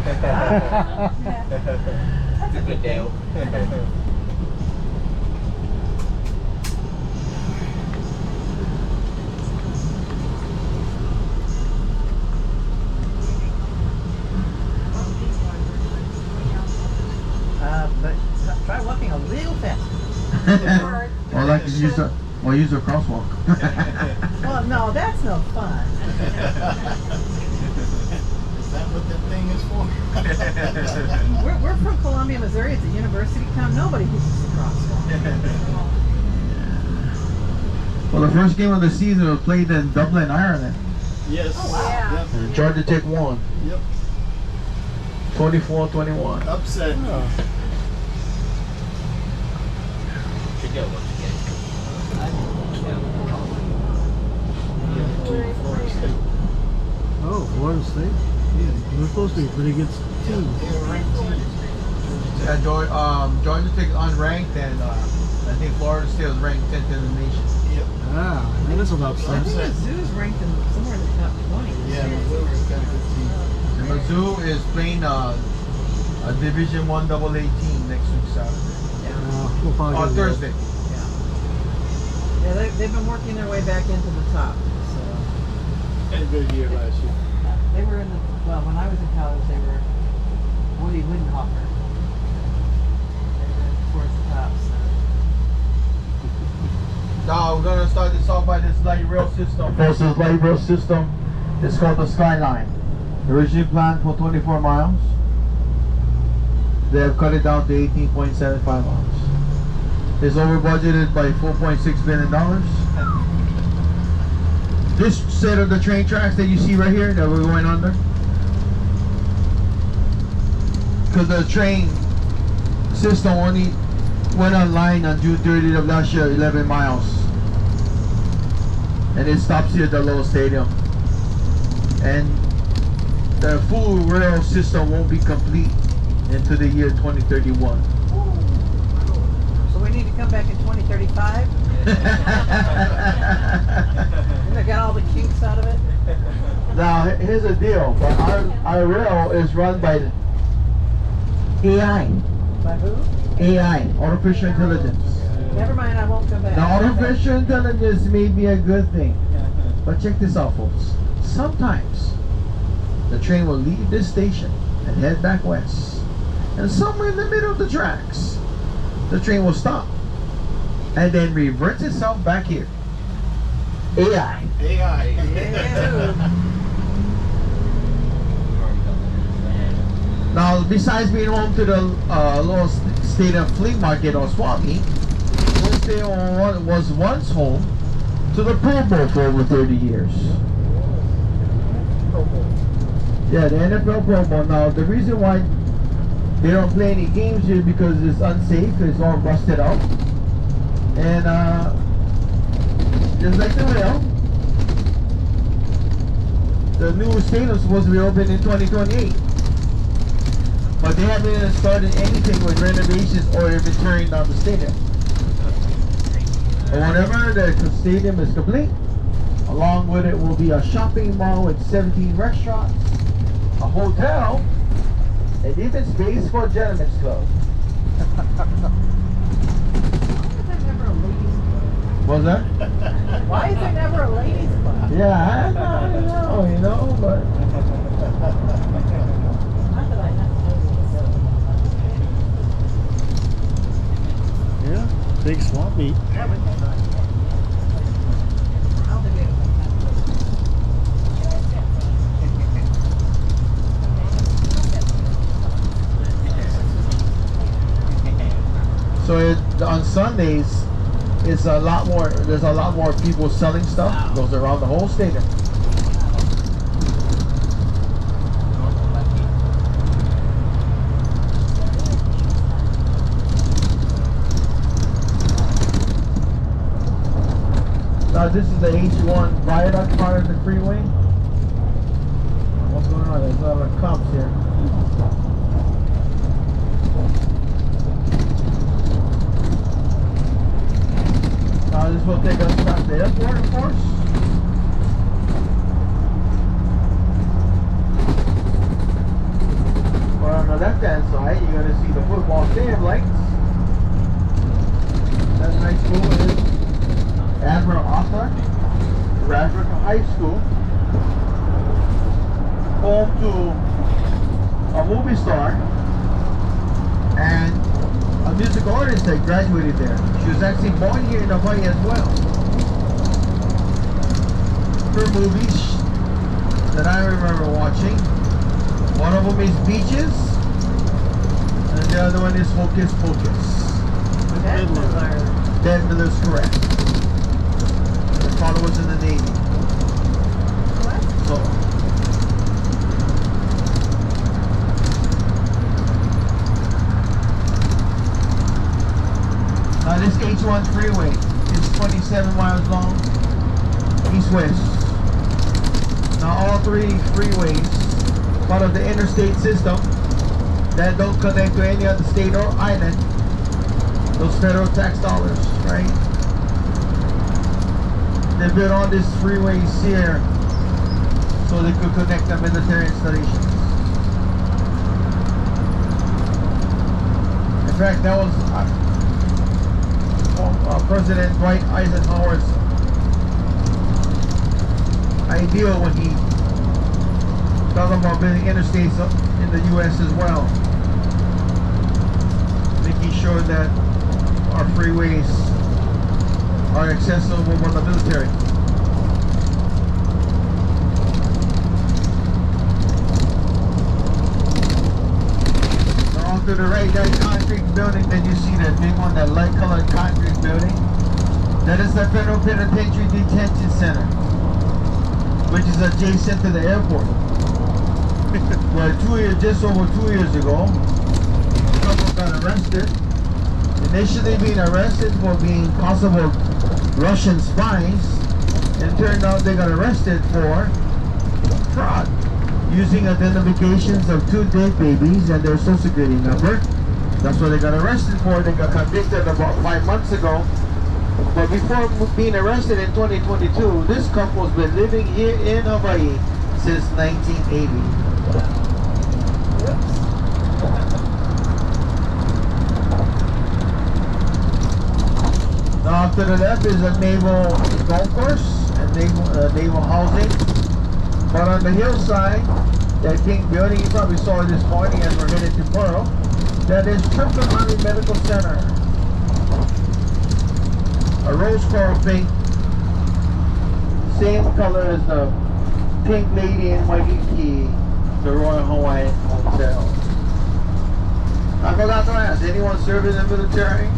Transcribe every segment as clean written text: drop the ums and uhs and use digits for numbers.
That's a good deal. But try walking a little faster. Or like use a crosswalk. Well, no, that's no fun. Is that what that thing is for? We're from Columbia, Missouri. It's a university town. Nobody uses the crosswalk. Well, the first game of the season was played in Dublin, Ireland. Yes. Oh, wow. Yep. And Georgia Tech won. Yep. 24-21. Upset. Oh. Should go once again. Florida State. Oh, Florida State? Yeah, they're supposed to be a pretty good team. They're ranked team. Yeah, Georgia Tech unranked, and I think Florida State was ranked 10th in the nation. Yep. Ah, that is an I upset. think Mizzou's ranked in somewhere in the top 20. Yeah, Missouri's got a good team. And Mizzou is playing a Division I AA team next week Saturday. We'll probably On get Thursday. Yeah, they've been working their way back into the top. So Had a good year last year. they were in the when I was in college, they were Woody Widenhofer. They were towards the top. So. Now we're gonna start this off by this light rail system. This is light rail system. It's called the Skyline. Originally planned for 24 miles. They have cut it down to 18.75 miles. It's over budgeted by $4.6 billion. This set of the train tracks that you see right here that we're going under, because the train system only went online on June 30th of last year, 11 miles. And it stops here at the Lowell Stadium. And the full rail system won't be complete into the year 2031. So we need to come back in 2035. And they got all the kinks out of it. Now, here's the deal. But our rail is run by AI. By who? AI, artificial intelligence. Never mind, I won't come back. Now, artificial intelligence may be a good thing, but check this out, folks. Sometimes the train will leave this station and head back west, and somewhere in the middle of the tracks, the train will stop and then reverts itself back here. AI. AI. Now, besides being home to the Lowell Stadium Flea Market or Swap Meet, Lowell Stadium was once home to the Pro Bowl for over 30 years. Yeah, the NFL Pro Bowl. Now, the reason why they don't play any games here because it's unsafe, it's all rusted out. And just like the rail, the new stadium is supposed to be open in 2028. But they haven't even started anything with renovations or even tearing down the stadium. But whenever the stadium is complete, along with it will be a shopping mall with 17 restaurants, a hotel, and even space for a gentleman's club. What's that? Why is there never a ladies club? Yeah, I know, you know, but... Not that I know. Yeah, big swamp meet. So on Sundays, it's a lot more. There's a lot more people selling stuff. Goes around the whole stadium. Now this is the H1 viaduct part of the freeway. What's going on? There's a lot of cops here. This will take us back to the airport, of course. the left-hand side, you're gonna see the football stadium lights. That nice school is Admiral Arthur Bradford High School, home to a movie star and a musical artist that graduated there. She was actually born here in Hawaii as well. Her movies that I remember watching, one of them is Beaches, and the other one is Hocus Pocus. Dead Miller. Dead Miller's correct. Her father was in the Navy. What? So, this H1 freeway is 27 miles long, east-west. Now all three freeways, part of the interstate system that don't connect to any other state or island, those federal tax dollars, right? They built all these freeways here so they could connect the military installations. In fact, that was President Dwight Eisenhower's ideal when he talked about building interstates in the U.S. as well, making sure that our freeways are accessible for the military. Now off to the right, that concrete building that you see, that big one, that light colored concrete building, that is the Federal Penitentiary Detention Center, which is adjacent to the airport. Where just over 2 years ago, a couple got arrested. Initially being arrested for being possible Russian spies, and turned out they got arrested for fraud, using identifications of 2 dead babies and their social security number. That's what they got arrested for. They got convicted about 5 months ago. But before being arrested in 2022, this couple's been living here in Hawaii since 1980. Now to the left is a naval golf course and naval housing. But on the hillside, that pink building, you probably saw it this morning as we're headed to Pearl, that is Triple Army Medical Center. A rose coral pink, same color as the pink lady in Waikiki, the Royal Hawaiian Hotel. I forgot to ask, anyone serve in the military?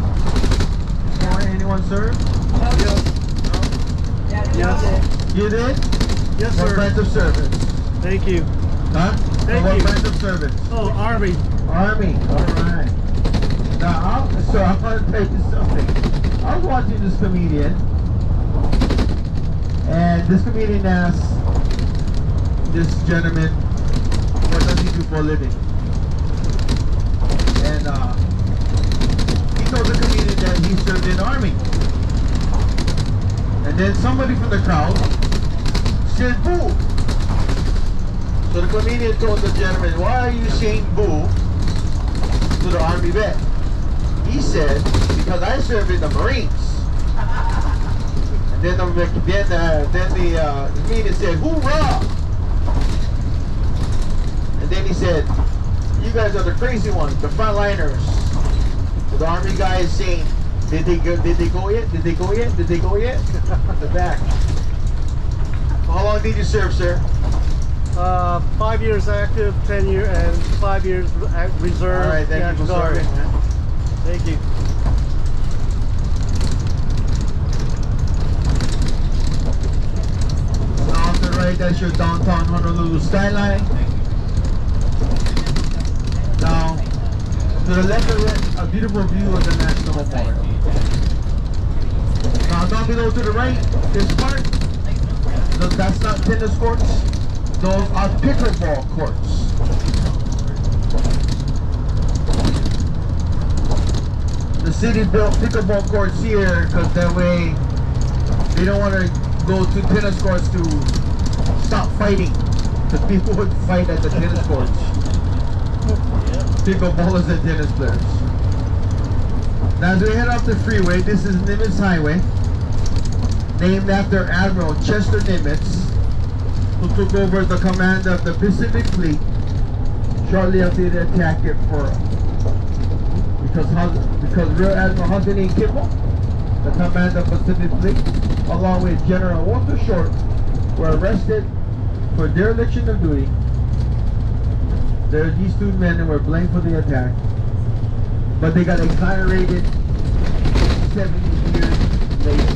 Anyone serve? No. Yes. You did? Yes, What sir. branch of service? Thank you. Huh? Thank What you. branch of service? Oh, Army. Army, alright. Now, I'm going to tell you something. I was watching this comedian, and this comedian asked this gentleman, what does he do for a living? And he told the comedian that he served in the Army. And then somebody from the crowd said, boo. So the comedian told the gentleman, why are you saying boo to the Army vet? He said, because I served in the Marines. And then the comedian said, hoorah! And then he said, you guys are the crazy ones, the frontliners. So the Army guy is saying, did they go yet? Did they go yet? Did they go yet? The back. How long did you serve, sir? 5 years active, 10 years, and 5 years reserve. All right, thank you for Guard. serving, man. Thank you. Now to the right, that's your downtown Honolulu skyline. Now, to the left of it, a beautiful view of the National Memorial. Now down below to the right, this part, that's not tennis courts, those are pickleball courts. The city built pickleball courts here because that way they don't want to go to tennis courts to stop fighting. Because people would fight at the tennis courts. pickleballers and tennis players. Now as we head up the freeway, this is Nimitz Highway, named after Admiral Chester Nimitz, who took over the command of the Pacific Fleet shortly after the attack at Pearl. Because Rear Admiral Hudson A. Kimball, the commander of the Pacific Fleet, along with General Walter Short, were arrested for dereliction of duty. These two men were blamed for the attack, but they got exonerated 70 years later.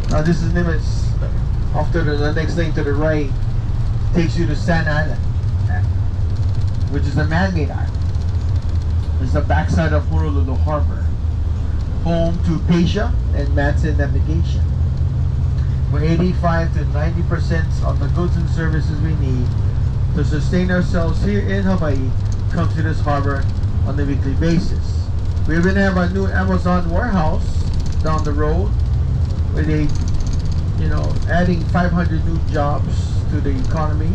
Now this is Nimitz. Off to the next lane to the right takes you to Sand Island, which is a man-made island. It's the backside of Honolulu Harbor, home to Pasha and Matson Navigation, where 85 to 90% of the goods and services we need to sustain ourselves here in Hawaii comes to this harbor on a weekly basis. We even have a new Amazon warehouse down the road, where they, adding 500 new jobs to the economy.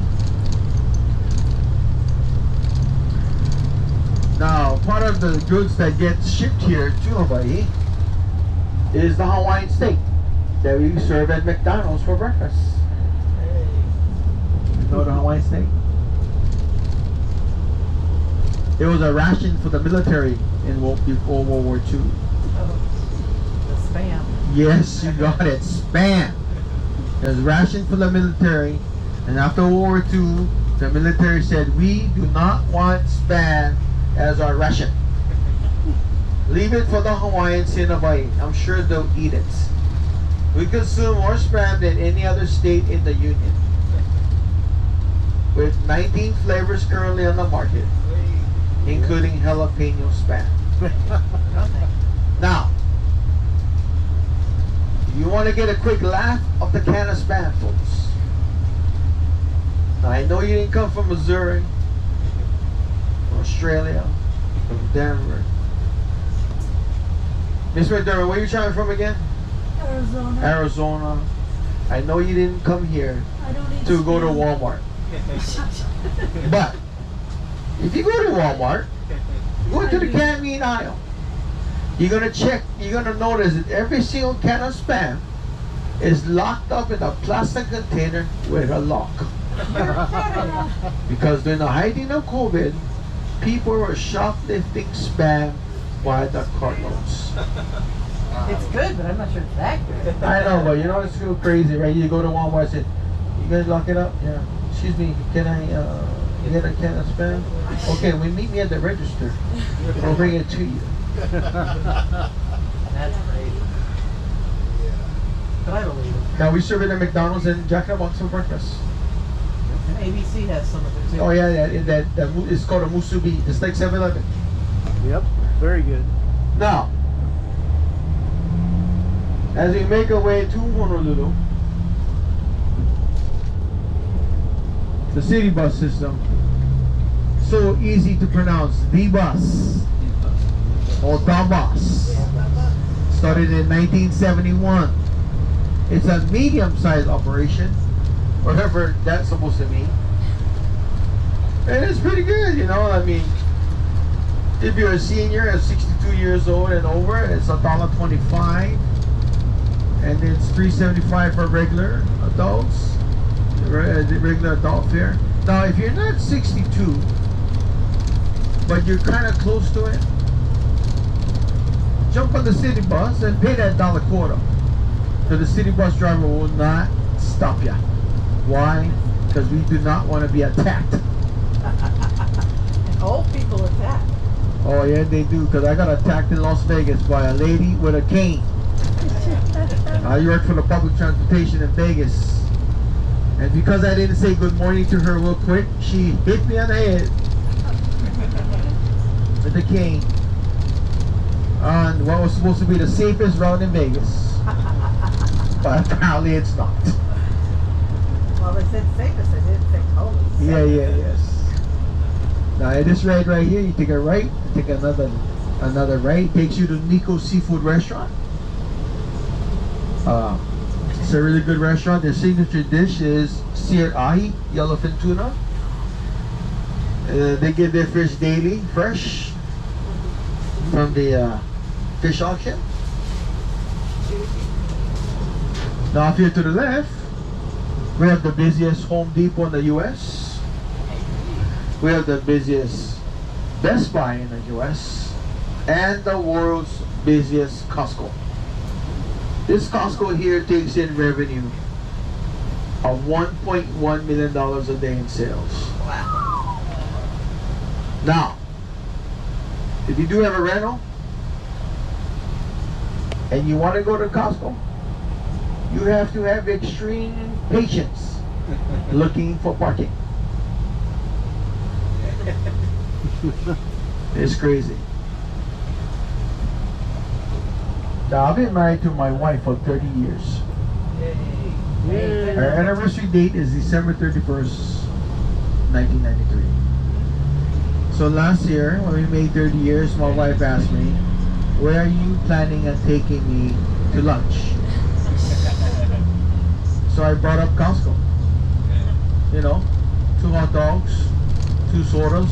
Now, part of the goods that gets shipped here to Hawaii is the Hawaiian steak that we serve at McDonald's for breakfast. You know the Hawaiian steak? It was a ration for the military before World War II. The spam. Yes, you got it. Spam. It was ration for the military, and after World War II, the military said, we do not want spam as our ration. Leave it for the Hawaiians in Hawaii. I'm sure they'll eat it. We consume more spam than any other state in the Union, with 19 flavors currently on the market, including jalapeno spam. Now, you want to get a quick laugh of the can of spam, folks. Now, I know you didn't come from Missouri, from Australia, from Denver. Miss McDermott, where are you traveling from again? Arizona. Arizona. I know you didn't come here I don't eat to go to spam. Walmart. But if you go to Walmart, go to the canned meat aisle. You're gonna notice that every single can of spam is locked up in a plastic container with a lock. Because during the height of COVID, people were shoplifting spam by the cartloads. It's good, but I'm not sure it's that good. I know, but it's so crazy, right? You go to Walmart and say, you guys lock it up? Yeah. Excuse me, can I get a can of spam? Okay, we meet me at the register. We'll bring it to you. That's crazy. But I believe it. Now we serve it at McDonald's and Jack in the Box for breakfast. And ABC has some of it too. Oh yeah, it's called a musubi. It's like 7-Eleven. Yep, very good. Now, as we make our way to Honolulu, the city bus system, so easy to pronounce, the bus, or the bus, started in 1971. It's a medium-sized operation, whatever that's supposed to mean. And it's pretty good, I mean, if you're a senior at 62 years old and over, it's $1.25, and it's $3.75 for regular adults, regular adult fare. Now, if you're not 62, but you're kind of close to it, jump on the city bus and pay that $1.25. So the city bus driver will not stop you. Why? Because we do not want to be attacked. Old people attack. Oh yeah, they do. Because I got attacked in Las Vegas by a lady with a cane. I work for the public transportation in Vegas, and because I didn't say good morning to her real quick, she hit me on the head with the cane on what was supposed to be the safest route in Vegas. But apparently it's not. Well, they said safest, they didn't say totally safe. Yes. Now at this right here, you take a right, take another right, takes you to Nico's Seafood Restaurant. It's a really good restaurant. Their signature dish is seared ahi, yellowfin tuna. They get their fish daily, fresh from the fish auction. Now, if you're to the left, we have the busiest Home Depot in the U.S. We have the busiest Best Buy in the U.S. and the world's busiest Costco. This Costco here takes in revenue of $1.1 million a day in sales. Now, if you do have a rental and you want to go to Costco, you have to have extreme patience looking for parking. It's crazy. Now, I've been married to my wife for 30 years. Yay. Our anniversary date is December 31st, 1993. So last year, when we made 30 years, my wife asked me, where are you planning on taking me to lunch? So I brought up Costco. You know, 2 hot dogs, 2 sodas,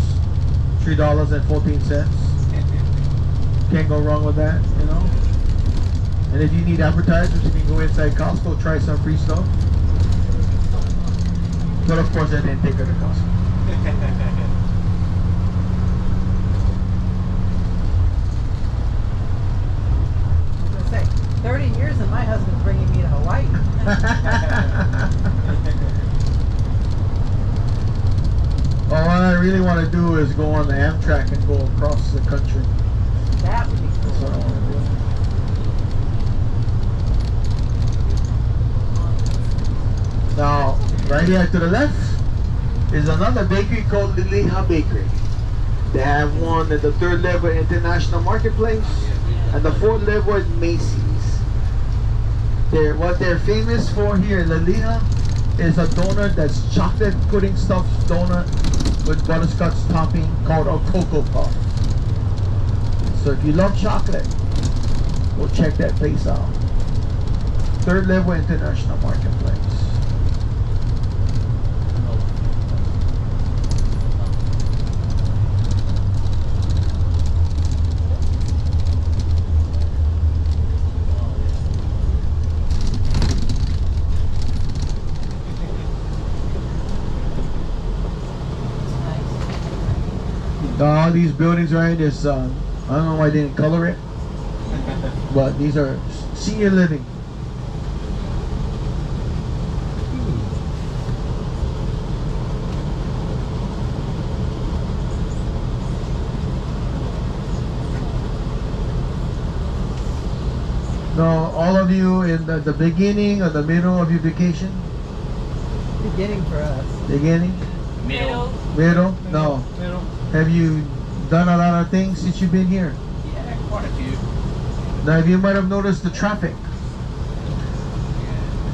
$3.14. Can't go wrong with that, you know. And if you need appetizers, you can go inside Costco, try some free stuff. But of course, I didn't take her to Costco. I was gonna say, 30 years and my husband's bringing me to Hawaii. All I really want to do is go on the Amtrak and go across the country. That would be That's what I cool. want to do. Now, right here to the left is another bakery called Liliha Bakery. They have one at the 3rd level International Marketplace and the 4th level at Macy's. What they're famous for here in Liliha is a donut that's chocolate pudding stuffed donut with butterscotch topping called a Cocoa Puff. So if you love chocolate, go check that place out. 3rd level International Marketplace. All these buildings right this I don't know why I didn't color it, but these are senior living. Now, all of you in the beginning or the middle of your vacation? Beginning for us. Beginning? Middle. Middle? No. Middle. Have you done a lot of things since you've been here? Yeah, quite a few. Now, you might have noticed the traffic.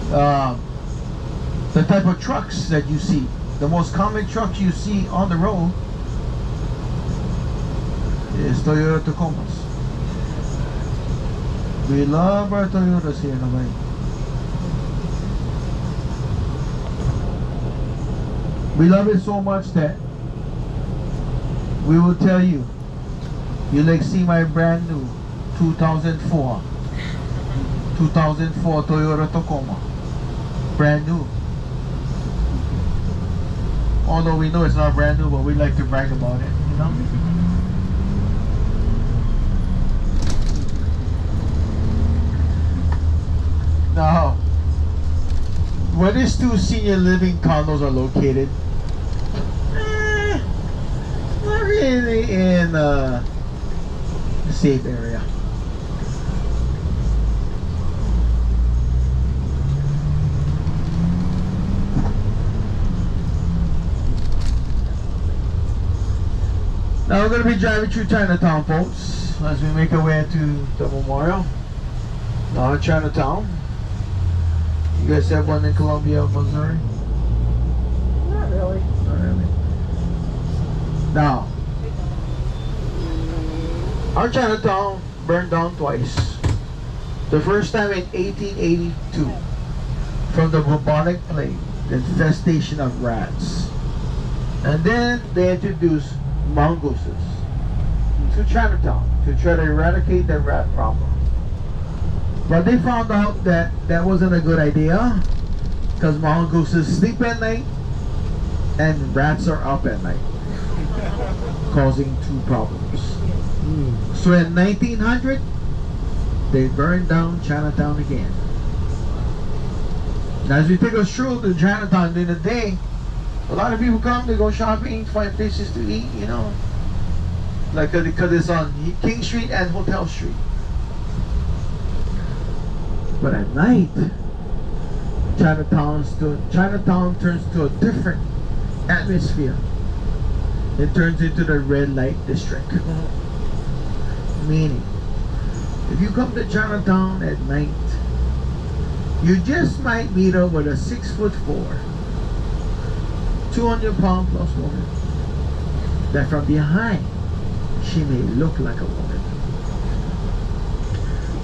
The type of trucks that you see. The most common trucks you see on the road is Toyota Tacomas. We love our Toyotas here in Hawaii. We love it so much that we will tell you, you like see my brand new 2004 Toyota Tacoma, brand new. Although we know it's not brand new, but we like to brag about it, you know. Now, where these 2 senior living condos are located, not really in a safe area. Now we're going to be driving through Chinatown, folks, as we make our way to the memorial. Now in Chinatown. You guys have one in Columbia, Missouri? Not really. Not really. Now, our Chinatown burned down twice. The first time in 1882. from the bubonic plague, the infestation of rats. And then they introduced mongooses to Chinatown to try to eradicate the rat problem. But they found out that that wasn't a good idea because mongooses sleep at night and rats are up at night, causing two problems. So in 1900, they burned down Chinatown again. Now, as we take us through the Chinatown during the day, a lot of people come, they go shopping, find places to eat, you know. Like, because it's on King Street and Hotel Street. But at night, Chinatown turns to a different atmosphere. It turns into the red light district. Meaning, if you come to Chinatown at night, you just might meet up with a 6'4", 200-pound plus woman that from behind she may look like a woman,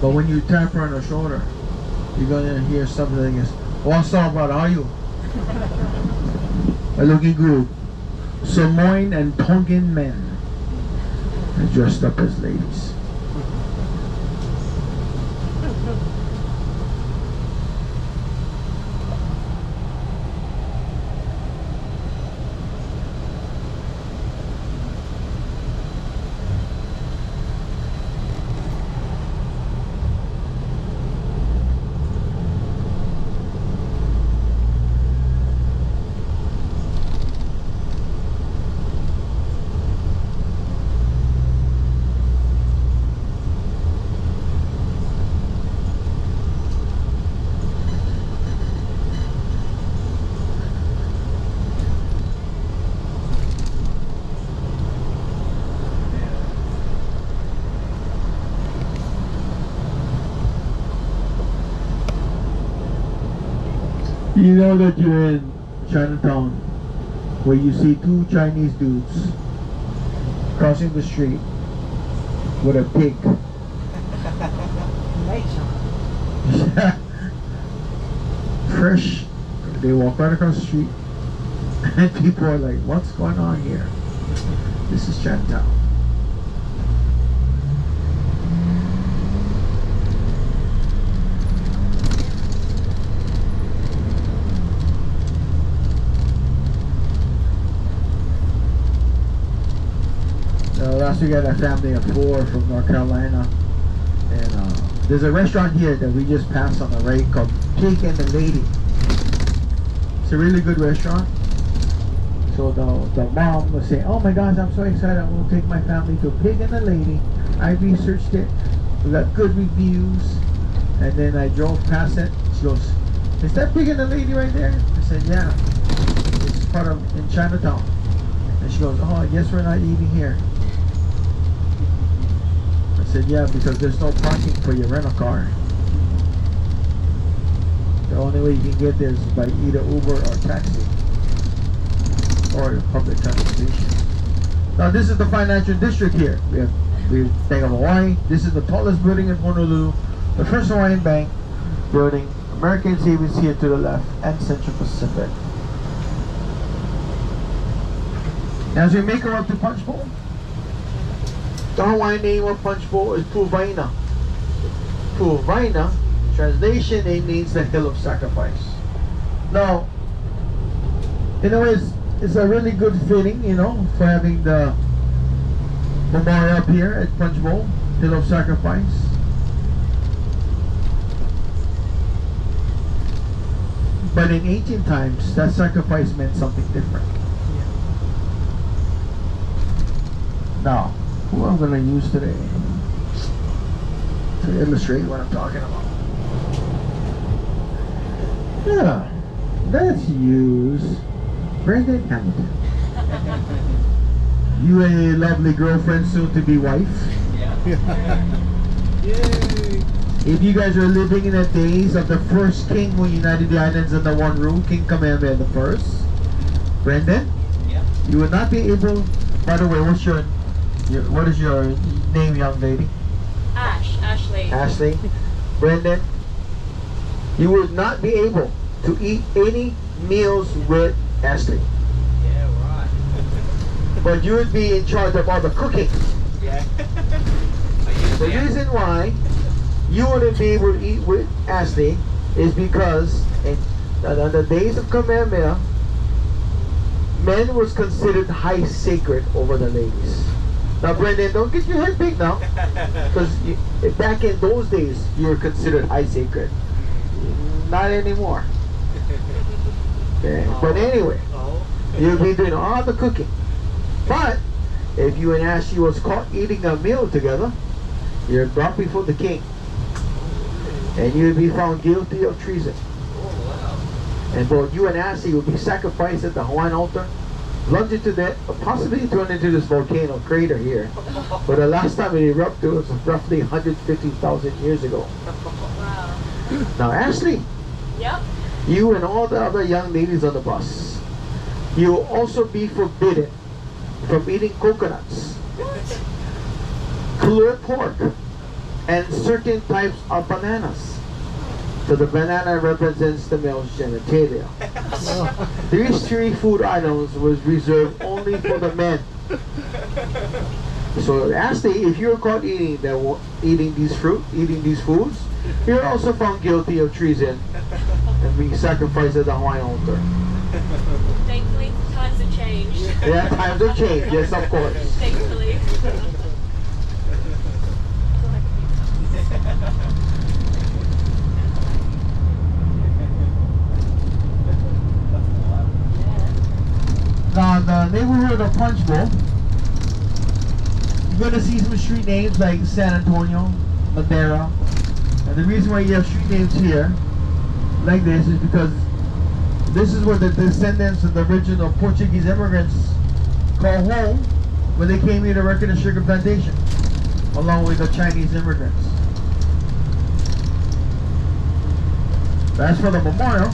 but when you tap her on the shoulder, you're gonna hear something like this. What's up, brother? How are you? I'm looking good. Samoan and Tongan men are dressed up as ladies. You know that you're in Chinatown where you see two Chinese dudes crossing the street with a pig. Fresh. They walk right across the street and people are like, what's going on here? This is Chinatown. Last week I had a family of 4 from North Carolina, and there's a restaurant here that we just passed on the right called Pig and the Lady. It's a really good restaurant. So the mom was saying, oh my gosh, I'm so excited, I'm going to take my family to Pig and the Lady. I researched it, we got good reviews, and then I drove past it. She goes, is that Pig and the Lady right there? I said, yeah, it's part of in Chinatown. And she goes, oh, I guess we're not eating here. I said, yeah, because there's no parking for your rental car. The only way you can get there is by either Uber or taxi or public transportation. Now this is the financial district here. We have Bank of Hawaii. This is the tallest building in Honolulu, the first Hawaiian bank building, American Savings here to the left, and Central Pacific. As we make our way up to Punch Bowl, the Hawaiian name of Punch Bowl is Puvaina. Puvaina, translation, it means the hill of sacrifice. Now, in a way, it's a really good fitting, you know, for having the memorial up here at Punch Bowl, hill of sacrifice. But in ancient times, that sacrifice meant something different. Now, who I'm going to use today to illustrate what I'm talking about. Yeah, let's use Brendan Hamilton. You a lovely girlfriend, soon to be wife. Yeah. Yay! If you guys are living in the days of the first king who united the islands under one roof, King Kamehameha the First, Brendan, Yeah. you would not be able. By the way, what is your name, young lady? Ashley. Ashley. Brendan, you would not be able to eat any meals with Ashley. Yeah, right. But you would be in charge of all the cooking. Yeah. The reason why you wouldn't be able to eat with Ashley is because on the days of Kamehameha, men was considered high sacred over the ladies. Now, Brendan, don't get your head big now, because back in those days, you were considered high sacred. Not anymore. Okay. But anyway, you'll be doing all the cooking. But if you and Ashley was caught eating a meal together, you're brought before the king, and you'll be found guilty of treason. And both you and Ashley will be sacrificed at the Hawaiian altar, plunged to death, or possibly thrown into this volcano crater here. But the last time it erupted was roughly 150,000 years ago. Wow. Now, Ashley, Yep. you and all the other young ladies on the bus, you will also be forbidden from eating coconuts, clear pork, and certain types of bananas. So the banana represents the male's genitalia. These three food items was reserved only for the men. So Ashley, if you're caught eating these foods, you're also found guilty of treason and being sacrificed at the Hawaiian altar. Thankfully, times have changed. Yeah, times have changed. Yes, of course. Thankfully. Now, in the neighborhood of Punch Bowl, you're going to see some street names like San Antonio, Madera. And the reason why you have street names here like this is because this is where the descendants of the original Portuguese immigrants call home when they came here to work in a sugar plantation, along with the Chinese immigrants. As for the memorial,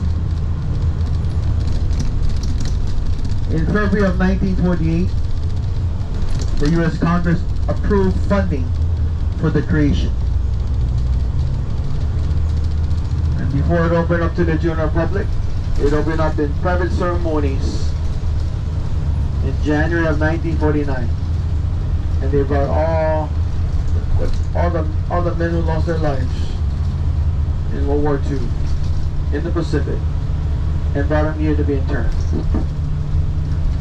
in February of 1948, the U.S. Congress approved funding for the creation. And before it opened up to the general public, it opened up in private ceremonies in January of 1949. And they brought all the men who lost their lives in World War II in the Pacific and brought them here to be interned.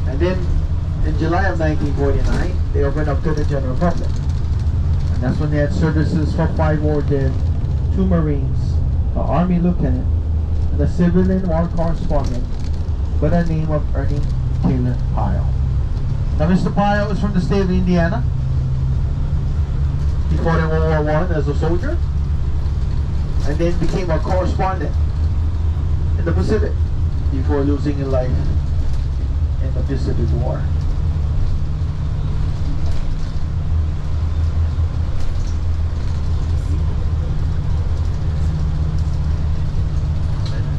And then in July of 1949, they opened up to the general public. And that's when they had services for 5 war dead, 2 Marines, an Army lieutenant, and a civilian war correspondent by the name of Ernie Taylor Pyle. Now, Mr. Pyle is from the state of Indiana. He fought in World War I as a soldier, and then became a correspondent in the Pacific before losing his life in the Pacific War.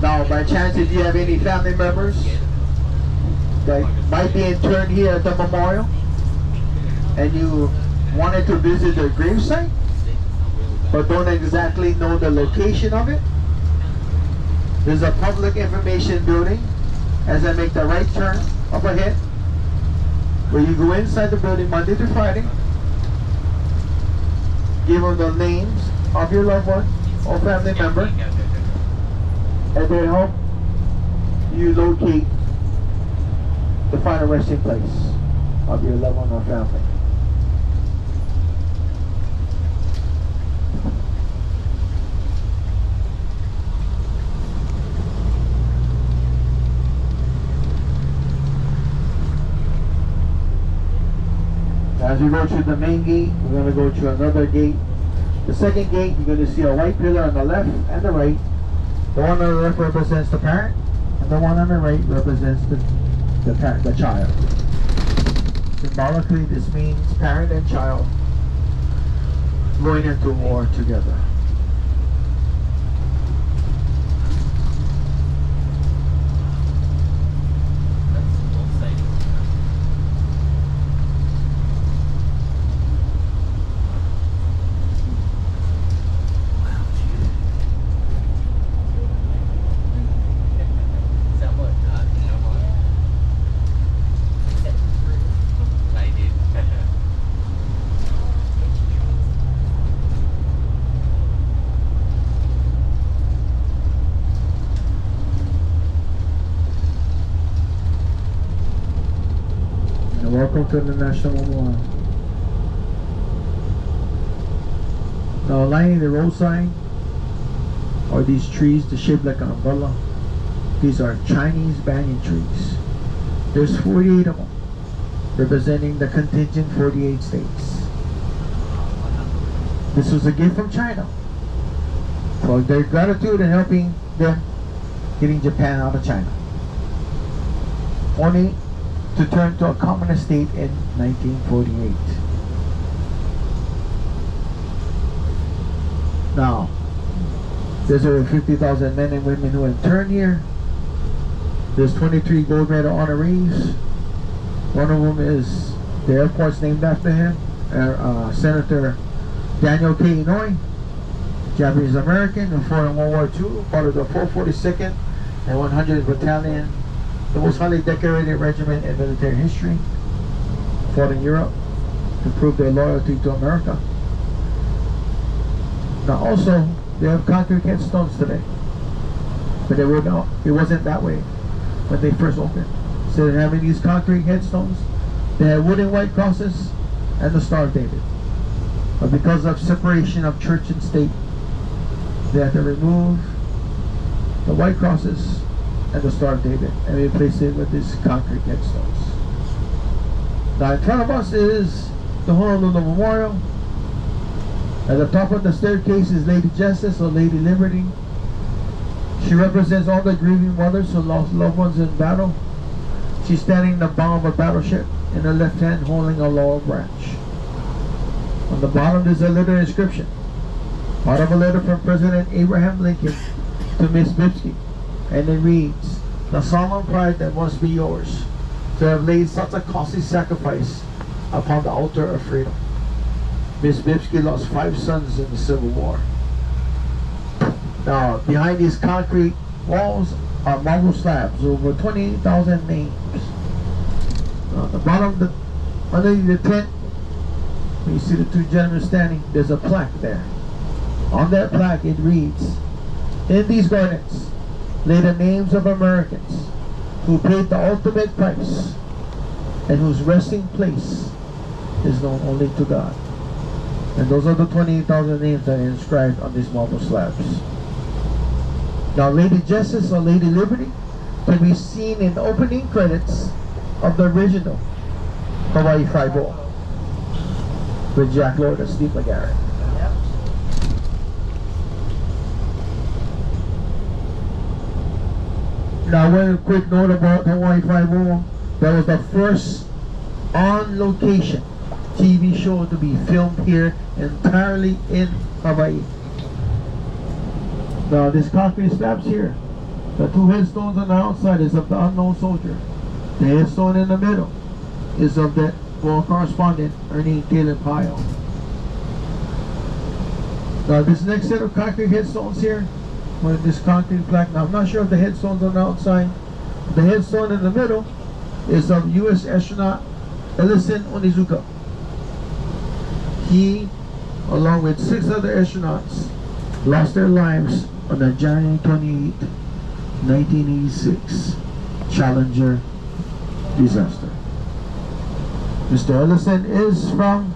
Now, by chance, if you have any family members that might be interned here at the memorial and you wanted to visit their gravesite but don't exactly know the location of it, there's a public information building as I make the right turn up ahead, where you go inside the building Monday to Friday, give them the names of your loved one or family member, and they help you locate the final resting place of your loved one or family. As we go through the main gate, we're going to go through another gate. The second gate, you're going to see a white pillar on the left and the right. The one on the left represents the parent, and the one on the right represents the child. Symbolically, this means parent and child going into war together. Welcome to the National Memorial. Now lining the roadside are these trees that shape like an umbrella. These are Chinese banyan trees. There's 48 of them, representing the contingent 48 states. This was a gift from China for their gratitude in helping them getting Japan out of China, only to turn to a communist state in 1948. Now, there's over 50,000 men and women who intern here. There's 23 gold medal honorees. One of them is, the airport's named after him, Senator Daniel K. Inouye, Japanese American who fought in World War II, part of the 442nd and 100th Battalion, the most highly decorated regiment in military history, fought in Europe to prove their loyalty to America. Now also, they have concrete headstones today, but it wasn't that way when they first opened. Instead of having these concrete headstones, they had wooden white crosses and the Star of David. But because of separation of church and state, they had to remove the white crosses and the Star of David and replace it with these concrete headstones. Now in front of us is the Honolulu Memorial. At the top of the staircase is Lady Justice or Lady Liberty. She represents all the grieving mothers who lost loved ones in battle. She's standing in the bow of a battleship, in her left hand holding a laurel branch. On the bottom there's a little inscription, part of a letter from President Abraham Lincoln to Miss Bibsky, and it reads, "The solemn pride that must be yours to have laid such a costly sacrifice upon the altar of freedom. Miss Bibsky lost 5 sons in the Civil War." Now, behind these concrete walls are marble slabs, over 28,000 names. On the bottom, underneath the tent, when you see the 2 gentlemen standing, there's a plaque there. On that plaque, it reads, "In these gardens lay the names of Americans who paid the ultimate price and whose resting place is known only to God." And those are the 28,000 names that are inscribed on these marble slabs. Now, Lady Justice or Lady Liberty can be seen in the opening credits of the original Hawaii Five-O with Jack Lord and Steve McGarrett. Now, one quick note about Hawaii Five-O. That was the first on-location TV show to be filmed here entirely in Hawaii. Now, this concrete slabs here, the 2 headstones on the outside is of the unknown soldier. The headstone in the middle is of the war correspondent Ernie Taylor Pyle. Now, this next set of concrete headstones here, with this concrete plaque, now I'm not sure if the headstones on the outside. The headstone in the middle is of U.S. astronaut Ellison Onizuka. He, along with 6 other astronauts, lost their lives on the January 28, 1986 Challenger disaster. Mr. Ellison is from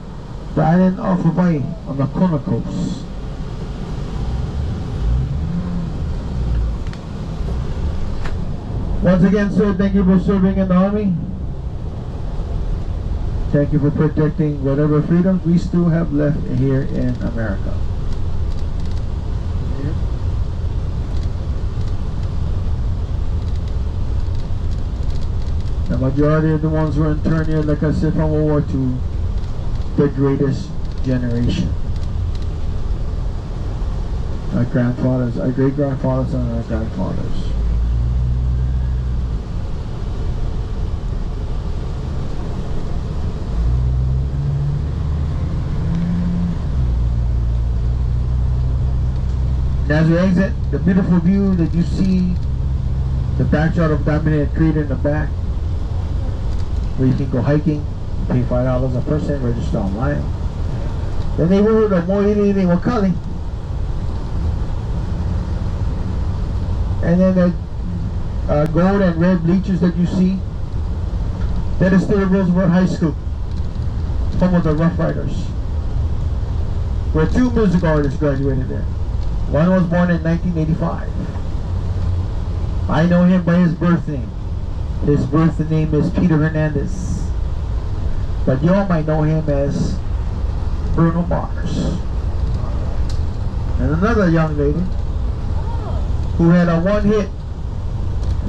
the island of Hawaii on the Kona coast. Once again, sir, thank you for serving in the Army. Thank you for protecting whatever freedom we still have left here in America. The majority of the ones who were interned here, like I said, from World War II, the greatest generation. Our grandfathers, our great-grandfathers, and our grandfathers. And as we exit, the beautiful view that you see, the backdrop of Dominated Creek in the back, where you can go hiking, pay $5 a person, register online. The neighborhood of Mo'ili Wakali. And then the gold and red bleachers that you see That is still Roosevelt High School, home of the Rough Riders, where 2 music artists graduated there. One was born in 1985. I know him by his birth name. His birth name is Peter Hernandez, but you all might know him as Bruno Mars. And another young lady who had a one hit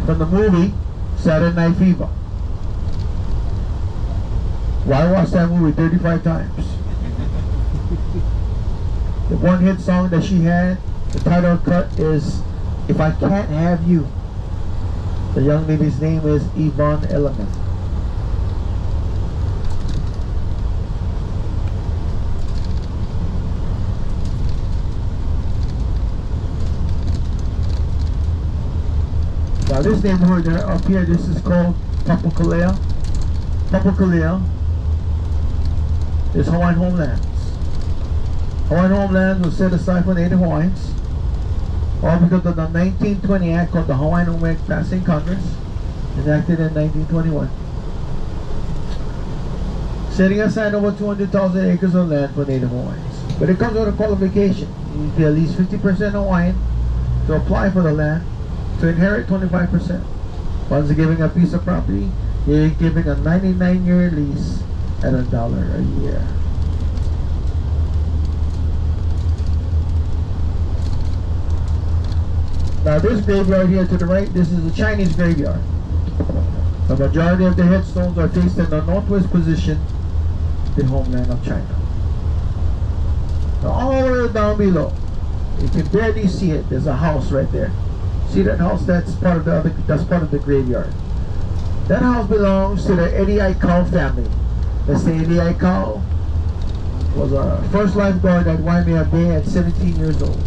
from the movie Saturday Night Fever. Well, I watched that movie 35 times. The one hit song that she had, the title cut is If I Can't Have You. The young lady's name is Yvonne Elliman. Now this neighborhood up here, this is called Papakolea. Papakolea is Hawaiian homelands. Hawaiian homelands was set aside for Native Hawaiians, all because of the 1920 Act called the Hawaiian Home Act passed in Congress, enacted in 1921, setting aside over 200,000 acres of land for Native Hawaiians. But it comes with a qualification. You need to be at least 50% Hawaiian to apply for the land, to inherit 25%. Once giving a piece of property, you're giving a 99-year lease at $1 a year. Now this graveyard here to the right, this is a Chinese graveyard. The majority of the headstones are faced in the northwest position, the homeland of China. Now all the way down below, you can barely see it. There's a house right there. See that house? That's part of the graveyard. That house belongs to the Eddie Aikau family. Let's say Eddie Aikau was a first lifeguard at Waimea Bay at 17 years old.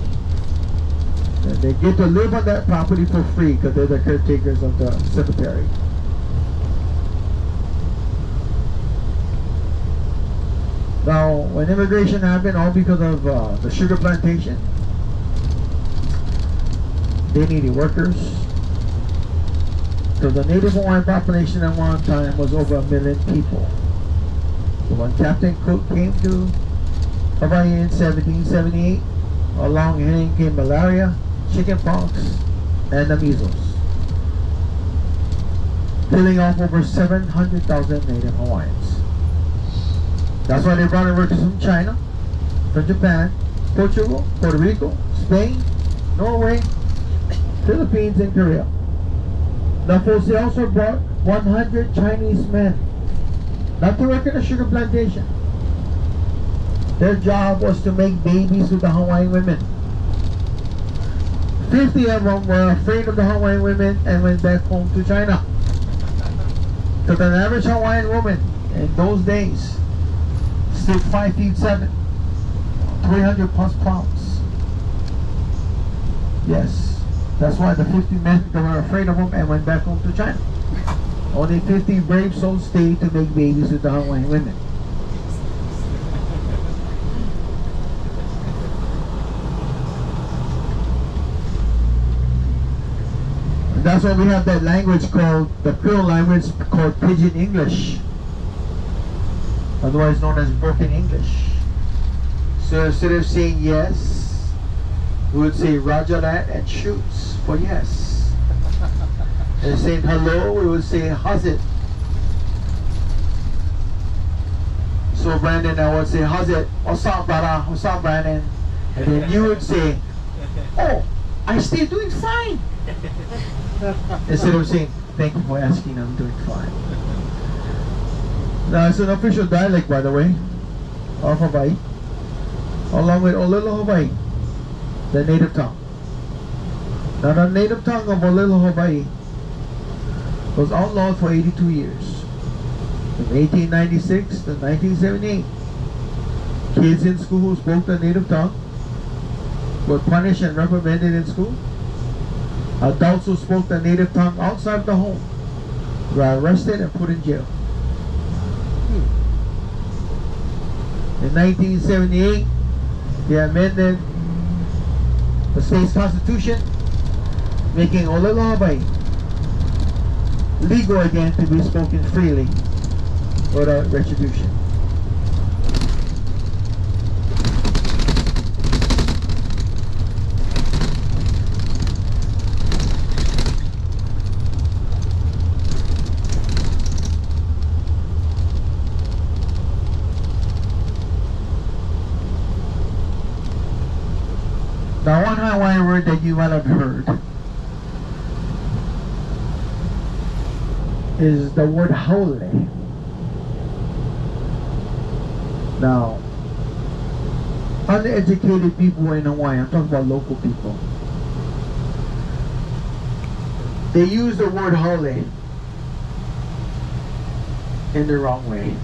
And they get to live on that property for free because they're the caretakers of the cemetery. Now, when immigration happened, all because of the sugar plantation, they needed workers. So the Native Hawaiian population at one time was over 1 million people. So when Captain Cook came to Hawaii in 1778, along him came malaria, chickenpox, and the measles, killing off over 700,000 Native Hawaiians. That's why they brought in workers from China, from Japan, Portugal, Puerto Rico, Spain, Norway, Philippines, and Korea. Now folks, they also brought 100 Chinese men, not to work in a sugar plantation. Their job was to make babies with the Hawaiian women. 50 of them were afraid of the Hawaiian women and went back home to China. So an average Hawaiian woman in those days stood 5'7", 300 plus pounds. Yes, that's why the 50 men that were afraid of them and went back home to China. Only 50 brave souls stayed to make babies with the Hawaiian women. And that's why we have that language called, the Creole language called Pidgin English, otherwise known as broken English. So instead of saying yes, we would say Rajalat and shoots for yes. And saying hello, we would say how's it. So Brandon, I would say how's it, what's up brother, what's up Brandon, and then you would say, oh, I still doing fine. Instead of saying, thank you for asking, I'm doing fine. Now, it's an official dialect, by the way, of Hawaii, along with Olelo Hawaii, the native tongue. Now, the native tongue of Olelo Hawaii was outlawed for 82 years. From 1896 to 1978, kids in school who spoke the native tongue were punished and reprimanded in school. Adults who spoke the native tongue outside the home were arrested and put in jail. In 1978, they amended the state's constitution, making Olelo Hawaii legal again to be spoken freely without retribution. Now, one Hawaiian word that you might have heard is the word haole. Now, uneducated people in Hawaii, I'm talking about local people, they use the word haole in the wrong way.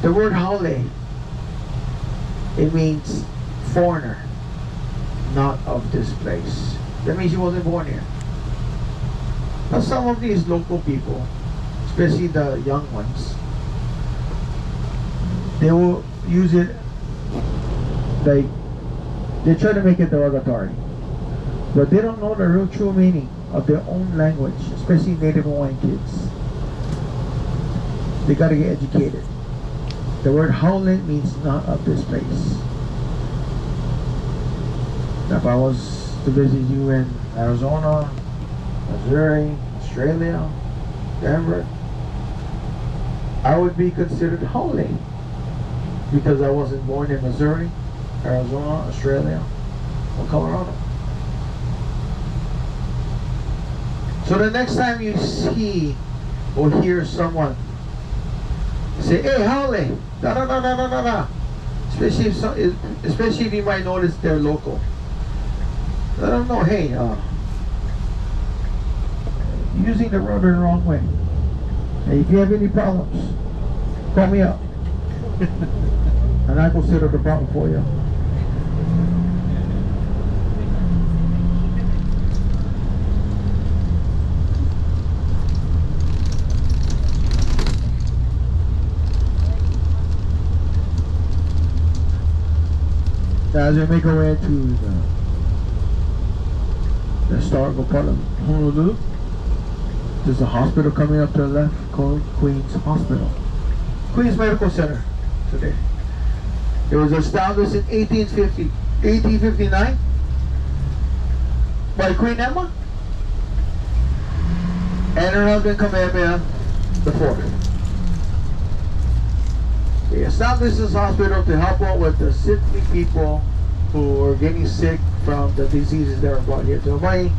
The word haole, it means foreigner, not of this place. That means he wasn't born here. Now some of these local people, especially the young ones, they will use it like they try to make it derogatory, but they don't know the real true meaning of their own language, especially Native Hawaiian kids. They gotta get educated. The word howling means not of this place. Now, if I was to visit you in Arizona, Missouri, Australia, Denver, I would be considered holy because I wasn't born in Missouri, Arizona, Australia, or Colorado. So the next time you see or hear someone say, "Hey, holy," da da da da da da da, especially if you might notice they're local. Let them know, hey, using the road in the wrong way. Hey, if you have any problems, call me up. And I will settle the problem for you. Now, as we make our way to the historical part of Honolulu, there's a hospital coming up to the left called Queens Hospital. Queens Medical Center today. It was established in 1859 by Queen Emma and her husband Kamehameha IV. They established this hospital to help out with the sickly people who were getting sick from the diseases that were brought here to Hawaii.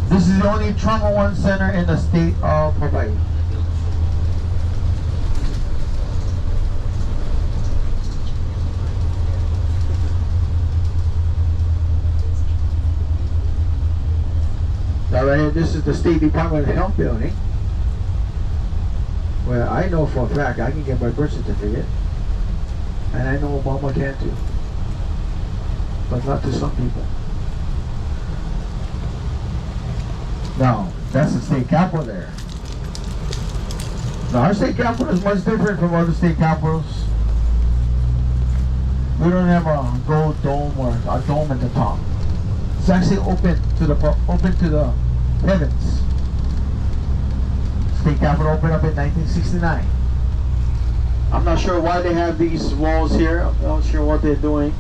This is the only trauma one center in the state of Hawaii. Now right here, this is the State Department of Health building, where I know for a fact I can get my birth certificate, and I know Obama can too, but not to some people. Now, that's the state capitol there. Now, our state capitol is much different from other state capitals. We don't have a gold dome or a dome at the top. It's actually open to the heavens. State capitol opened up in 1969. I'm not sure why they have these walls here. I'm not sure what they're doing.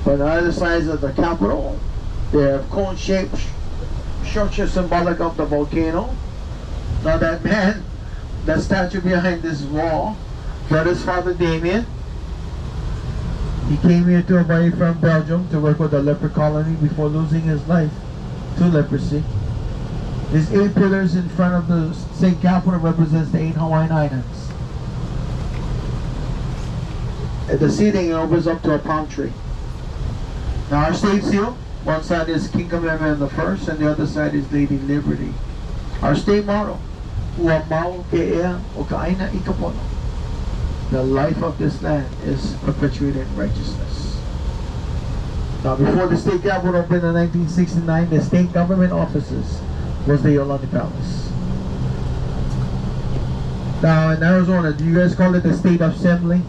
But on either sides of the capitol, they have cone-shaped structures symbolic of the volcano. Now that man, that statue behind this wall, that is Father Damien. He came here to Hawaii from Belgium to work with the leper colony before losing his life to leprosy. These 8 pillars in front of the state capitol represents the 8 Hawaiian Islands. At the seating, it opens up to a palm tree. Now our state seal, one side is King Kamehameha I, and the other side is Lady Liberty. Our state motto, Ua mau ke ea o ka aina I ka pono. The life of this land is perpetuated in righteousness. Now before the state capitol opened in 1969, the state government offices was the Yolandi Palace. Now in Arizona, do you guys call it the State Assembly?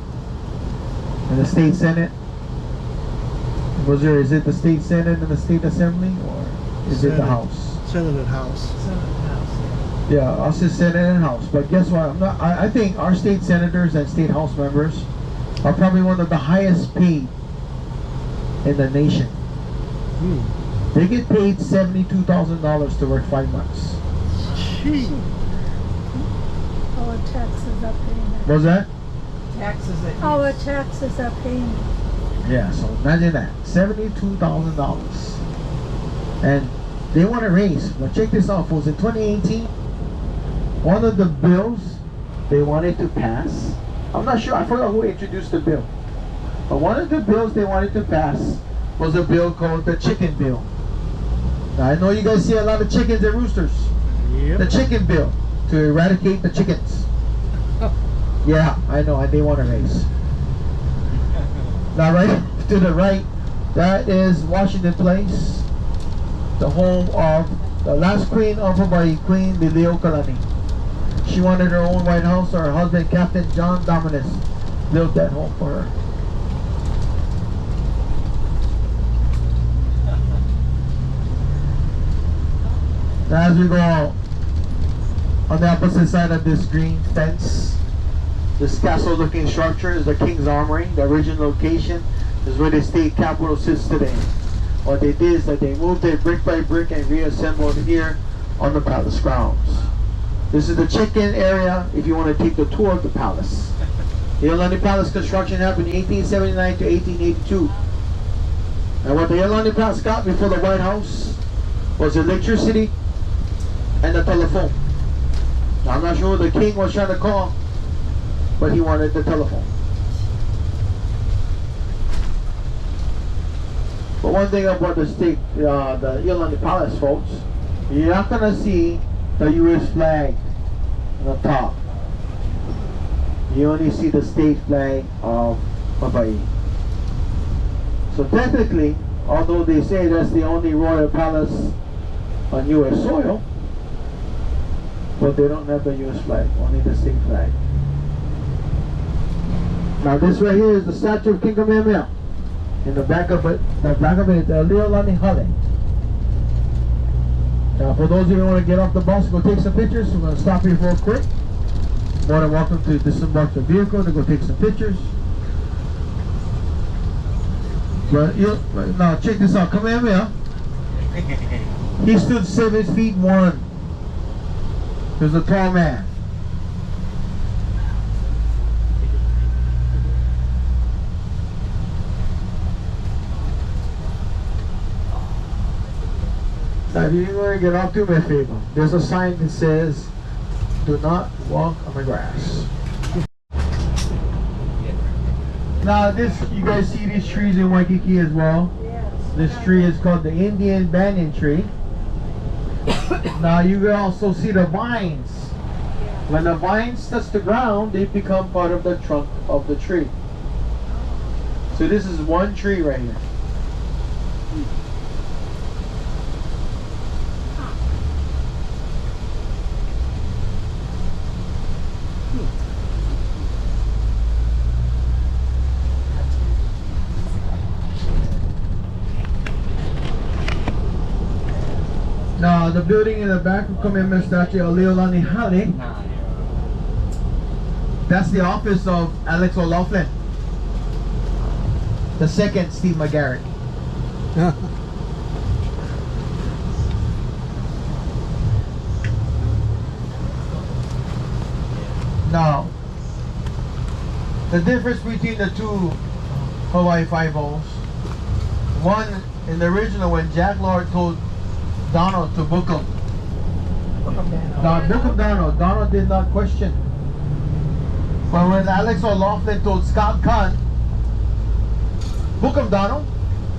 and the state senate. Is it the state senate and the state assembly, or is it the Senate. house? Senate and House. Senate House. Yeah, I'll say senate and house. But guess what? I think our state senators and state house members are probably one of the highest paid in the nation. They get paid $72,000 to work 5 months. Gee. Our taxes are paying it. What's that? Taxes that Our taxes are paying it. Yeah, so imagine that. $72,000. And they want to raise. Now check this out, folks. In 2018, one of the bills they wanted to pass, I'm not sure, I forgot who introduced the bill. But one of the bills they wanted to pass was a bill called the chicken bill. Now I know you guys see a lot of chickens and roosters. Yep. The chicken bill to eradicate the chickens. Yeah, I know, and they want to raise. Now right to the right, that is Washington Place, the home of the last queen of Hawaii, Queen Liliuokalani. She wanted her own White House. Her husband, Captain John Dominus, built that home for her. Now as we go out, on the opposite side of this green fence, this castle-looking structure is the King's Armory. The original location is where the state capitol sits today. What they did is that they moved it brick by brick and reassembled here on the palace grounds. This is the chicken area if you want to take the tour of the palace. The Iolani Palace construction happened in 1879 to 1882. And what the Iolani Palace got before the White House was electricity and the telephone. Now, I'm not sure who the king was trying to call, but he wanted the telephone. But one thing about the state, the Iolani Palace, folks, you're not gonna see the U.S. flag on the top. You only see the state flag of Hawaii. So technically, although they say that's the only royal palace on U.S. soil, but they don't have the U.S. flag, only the state flag. Now this right here is the statue of King Kamehameha. In the back of it, is the Leolani Hale. Now for those of you who want to get off the bus, go take some pictures. We're going to stop here real quick. More than welcome to disembark the vehicle to go take some pictures. But now check this out, Kamehameha. He stood 7 feet 1. He was a tall man. Now if you want to get off, do me a favor. There's a sign that says, "Do not walk on the grass." Now this, you guys see these trees in Waikiki as well. Yes. This tree is called the Indian banyan tree. Now you will also see the vines. When the vines touch the ground, they become part of the trunk of the tree. So this is one tree right here. Now the building in the back of Kamehameha statue of Leolani Hale, that's the office of Alex O'Loughlin, the second Steve McGarrett. Now, the difference between the two Hawaii Five-Os, one in the original when Jack Lord told Donald to book him. Book him Donald. Donald did not question. But when Alex O'Loughlin told Scott Conn, book him Donald,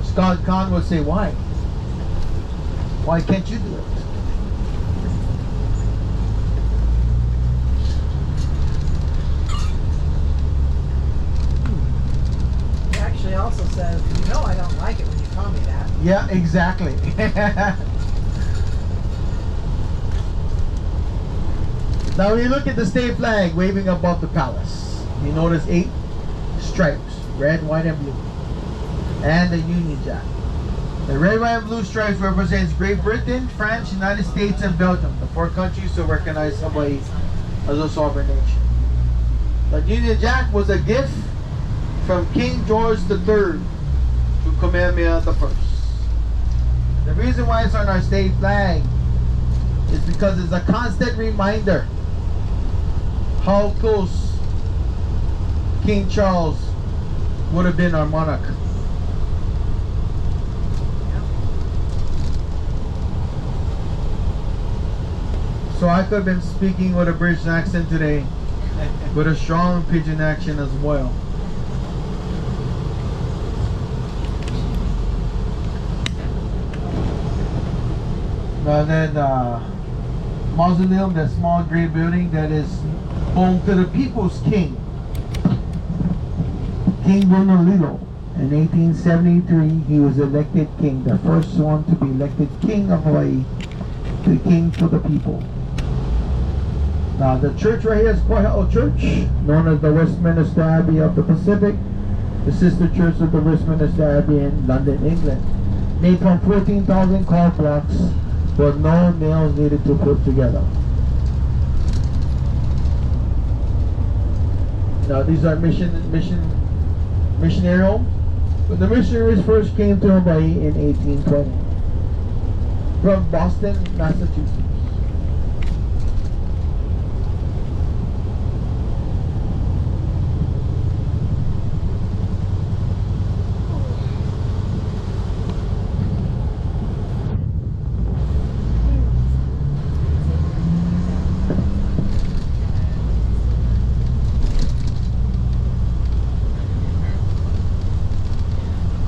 Scott Conn would say, why? Why can't you do it? He actually also says, "You know I don't like it when you call me that." Yeah, exactly. Now when you look at the state flag waving above the palace, you notice 8 stripes, red, white, and blue, and the Union Jack. The red, white, and blue stripes represents Great Britain, France, United States, and Belgium, the 4 countries to recognize Hawaii as a sovereign nation. The Union Jack was a gift from King George III to Kamehameha I. The reason why it's on our state flag is because it's a constant reminder how close King Charles would have been our monarch. So I could have been speaking with a British accent today, with a strong pidgin accent as well. And then mausoleum, that small gray building that is home to the people's king, King Honolulu. In 1873, he was elected king, the first one to be elected king of Hawaii, the king for the people. Now the church right here is Koiha'o Church, known as the Westminster Abbey of the Pacific, the sister church of the Westminster Abbey in London, England. Made from 14,000 carved blocks, with no nails needed to put together. Now these are missionary homes. When the missionaries first came to Hawaii in 1820 from Boston, Massachusetts.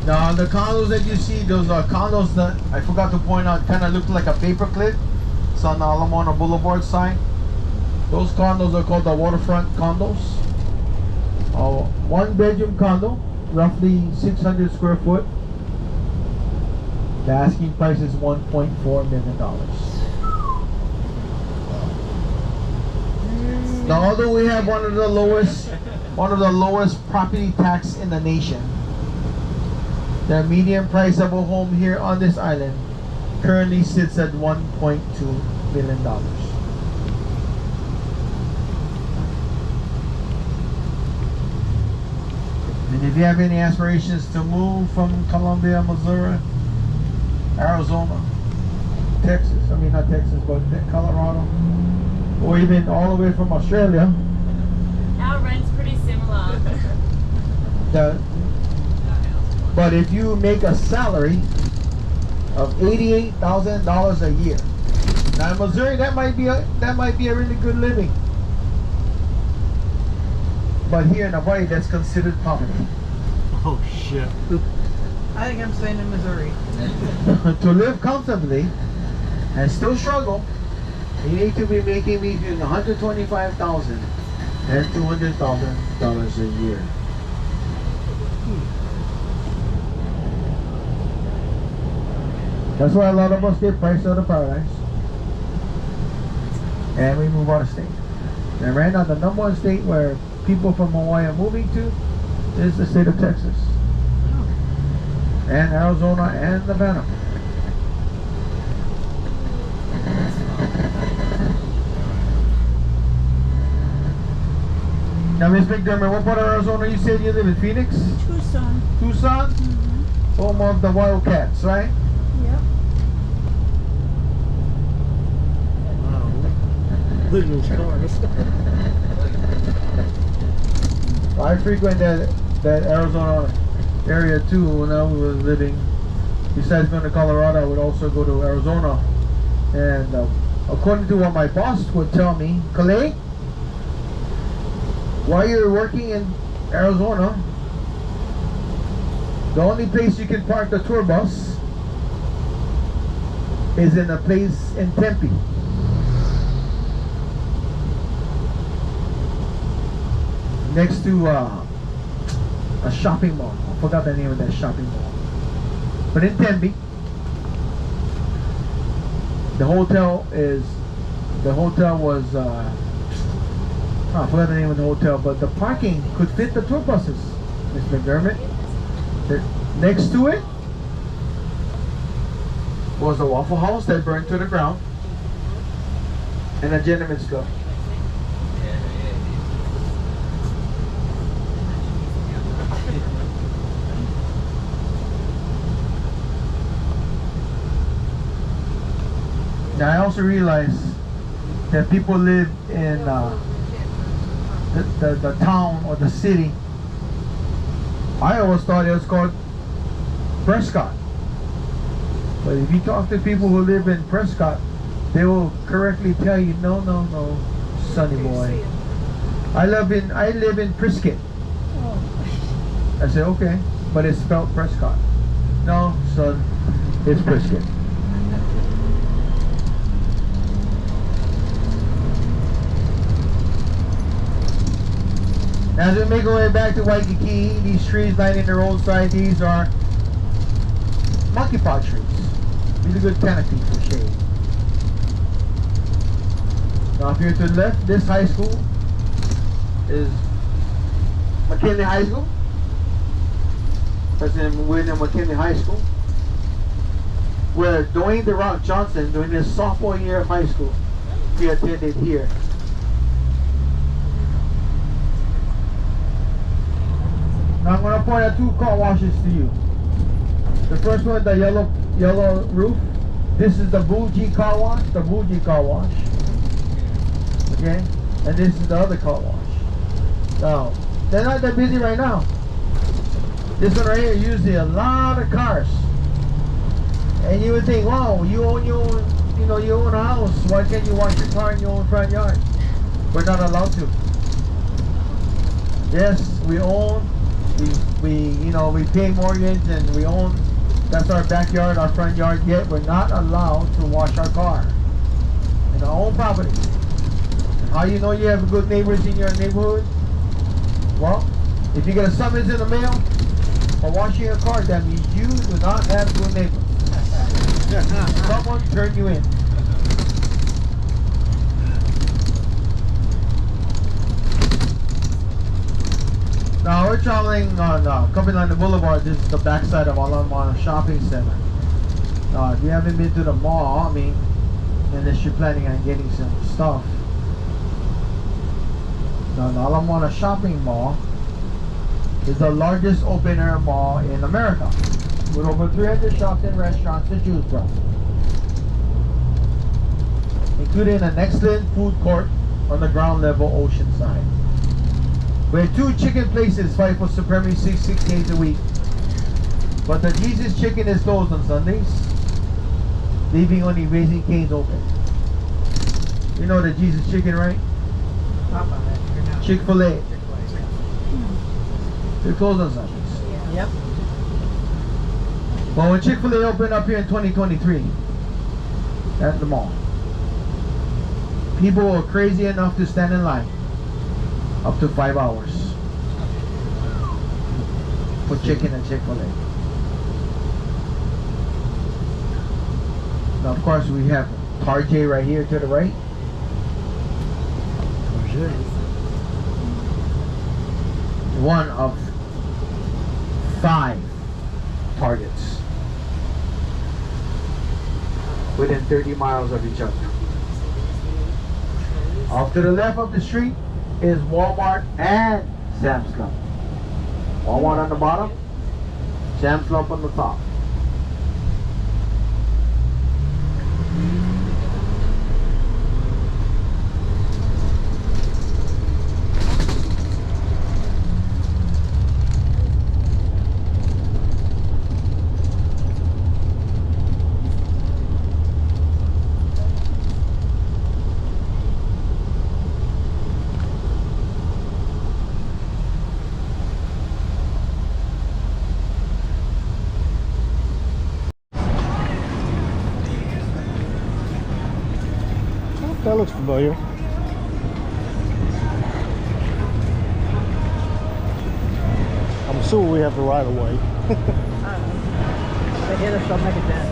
Now the condos that you see, those are condos that I forgot to point out kind of look like a paperclip. It's on the Alamona Boulevard side. Those condos are called the waterfront condos. 1-bedroom condo, roughly 600 square foot. The asking price is $1.4 million. Now although we have one of the lowest property tax in the nation, the median price of a home here on this island currently sits at $1.2 million. And if you have any aspirations to move from Columbia, Missouri, Arizona, Texas, I mean not Texas, but Colorado, or even all the way from Australia, Our rent's pretty similar. But if you make a salary of $88,000 a year, now in Missouri that might be a really good living. But here in Hawaii, that's considered poverty. Oh shit. I think I'm staying in Missouri. To live comfortably and still struggle, you need to be making between $125,000 and $200,000 a year. That's why a lot of us get priced out of paradise, and we move out of state. And right now, the #1 state where people from Hawaii are moving to is the state of Texas, and Arizona, and Nevada. Now, Miss McDermott, what part of Arizona you said you live in? Phoenix? Tucson. Tucson? Mm-hmm. Home of the Wildcats, right? Yep. Wow. Look at those cars. I frequent that Arizona area too when I was living. Besides going to Colorado, I would also go to Arizona. And according to what my boss would tell me, Kalei, while you're working in Arizona, the only place you can park the tour bus is in a place in Tempe. Next to a shopping mall. I forgot the name of that shopping mall. But in Tempe, the hotel was I forgot the name of the hotel, but the parking could fit the tour buses. Miss McDermott. Next to it was a Waffle House that burned to the ground, and a gentleman's club. Now I also realized that people live in the town or the city. I always thought it was called Prescott. But if you talk to people who live in Prescott, they will correctly tell you, no, sonny boy. I live in Prescott. I said, okay, but it's spelled Prescott. No, son, it's Prescott. As we make our way back to Waikiki, these trees lining the roadside, these are monkey paw trees. Really good canopy for shade. Now if you're to the left, this high school is McKinley High School. President William McKinley High School, where Dwayne "The Rock" Johnson, during his sophomore year of high school, he attended here. Now I'm going to point out two car washes to you. The first one, the yellow roof. This is the Bougie car wash. The Bougie car wash. Okay? And this is the other car wash. Now, they're not that busy right now. This one right here, usually a lot of cars. And you would think, wow, you own your own, you own a house. Why can't you wash your car in your own front yard? We're not allowed to. Yes, we own. We pay mortgage and we own. That's our backyard, our front yard. Yet we're not allowed to wash our car in our own property. How you know you have good neighbors in your neighborhood? Well, if you get a summons in the mail for washing your car, that means you do not have good neighbors. Someone turned you in. Now we're traveling on Copenhagen Boulevard. This is the backside of Ala Moana Shopping Center. Now, if you haven't been to the mall, unless you're planning on getting some stuff. Now, the Ala Moana Shopping Mall is the largest open-air mall in America, with over 300 shops and restaurants to choose from, including an excellent food court on the ground level oceanside, where two chicken places fight for supremacy 6 days a week. But the Jesus Chicken is closed on Sundays, leaving only Raising Cane's open. You know the Jesus Chicken, right? Chick-fil-A. They're closed on Sundays. Yep. Well, when Chick-fil-A opened up here in 2023 at the mall, people were crazy enough to stand in line up to 5 hours for chicken at Chick-fil-A. Now, of course, we have Tarjay right here to the right. One of 5 Targets within 30 miles of each other. Off to the left of the street is Walmart and Sam's Club. Walmart on the bottom, Sam's Club on the top. That looks familiar. I'm assuming we have the right of way. They hit us, they'll make it dent.